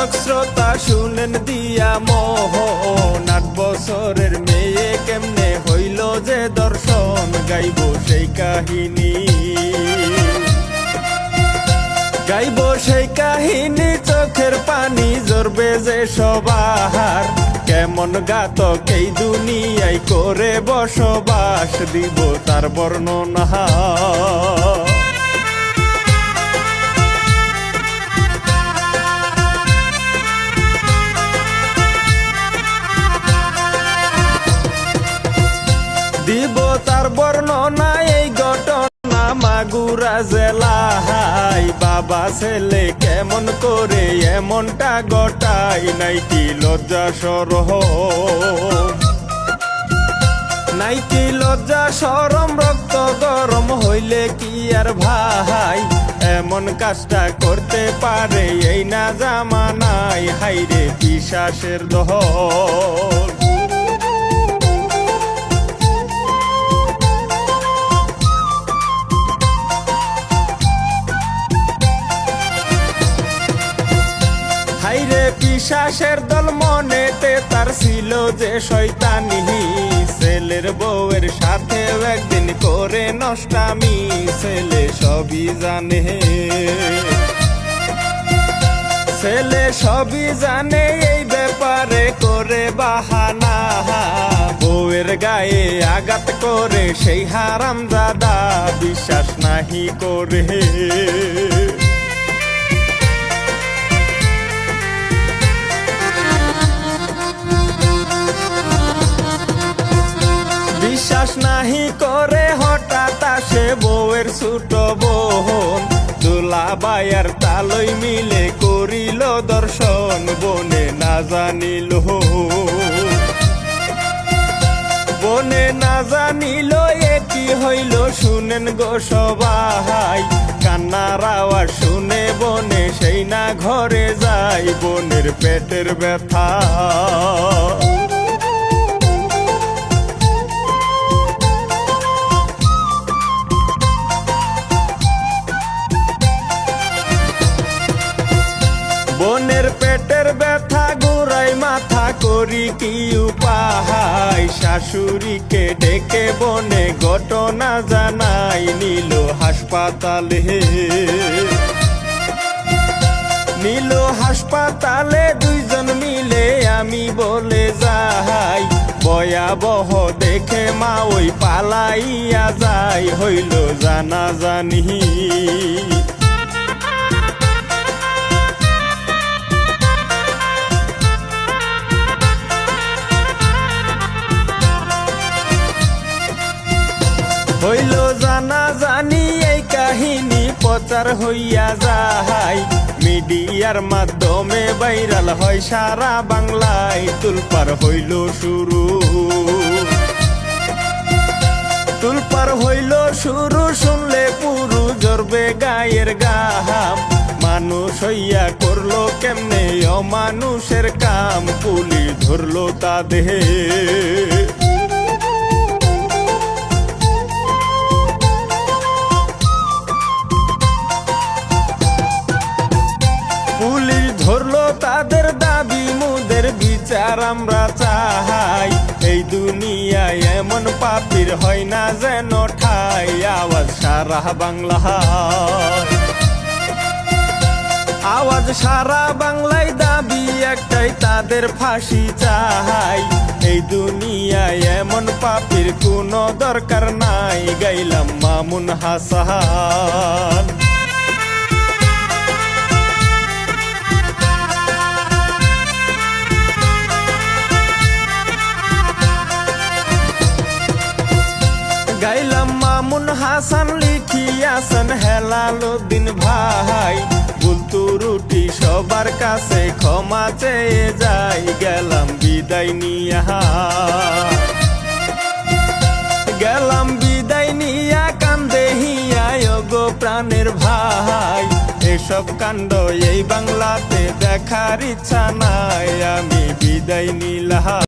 দর্শক শ্রোতা শুনেন দিয়া মোহন, 8 বছরের মেয়ে কেমনে হইল যে দর্শন, গাইব সেই কাহিনী, গাইব সেই কাহিনী, চোখের পানি জরবে যে সবার, কেমন গাতক এই দুনিয়ায় করে বসবাস, দিব তার বর্ণনা। দিব তার বর্ণনা এই ঘটনা মাগুরা জেলায়, বাবা ছেলে কেমন করে এমনটা গটাই, নাই কি লজ্জা শরম, নাই কি লজ্জা শরম, রক্ত গরম হইলে কি আর ভাই এমন কাজটা করতে পারে এই না জামানায়, হাইরে পিশাচের দহল। হাইরে পিশাচের দল, মনেতে তার ছিল যে শয়তানি, ছেলের বউয়ের সাথে একদিন করে নষ্টামি, ছেলে সবই জানে, ছেলে সবই জানে, এই ব্যাপারে করে বাহানা, বউয়ের গায়ে আঘাত করে সেই হারামজাদা, বিশ্বাস নাহি করে, বিশ্বাস নাহি করে, হঠাৎ আসে বউয়ের ছোট বোন, দুলাবাইয়ার তালই মিলে করিল দর্শন, বনে না জানিল, বনে না জানিল এটি হইল, শুনেন গো সবাই, কান্নার আওয়াজ শুনে বনে সেই না ঘরে যায়, বোনের পেটের ব্যথা, বোনের পেটের ব্যথা, গোড়াই মাথা করি কি উপায়, শাশুড়িকে ডেকে বনে ঘটনা জানাই, নিল হাসপাতালে, নিল হাসপাতালে, দুইজন মিলে আমি বলে যাই, ভয়াবহ দেখে মা ওই পালাইয়া যায়, হইল জানা জানি, হইল জানা জানি, এই কাহিনী প্রচার হইয়া যায়, মিডিয়ার মাধ্যমে ভাইরাল হয় সারা বাংলায়, তুলপার হইল শুরু, তুলপার হইল শুরু, শুনলে পুরু জরবে গায়ের গাম, মানুষ হইয়া করলো কেমনে অমানুষের কাম, পুলিশ ধরলো তাদের, পুলিশ ধরলো তাদের, দাবি মুদের বিচার আমরা চাই, এই দুনিয়ায় এমন পাপীর হয় না যেন ঠাই, আওয়াজ সারা বাংলায়, আওয়াজ সারা বাংলায়, দাবি একটাই তাদের ফাঁসি চাই, এই দুনিয়ায় এমন পাপীর কোনো দরকার নাই, গাইলাম মামুন হাসান। গাইলাম মামুন হাসান, লিখিয়াছেন হেলালুদ্দিন ভাই, ভুল ত্রুটি সবার কাছে ক্ষমা চেয়ে যাই, গেলাম বিদায় নিয়া, গেলাম বিদায় নিয়া, কান্দে হিয়া গো প্রাণের ভাই, এসব কাণ্ড এই বাংলাতে দেখার ইচ্ছা নাই, আমি বিদায় নিলাম।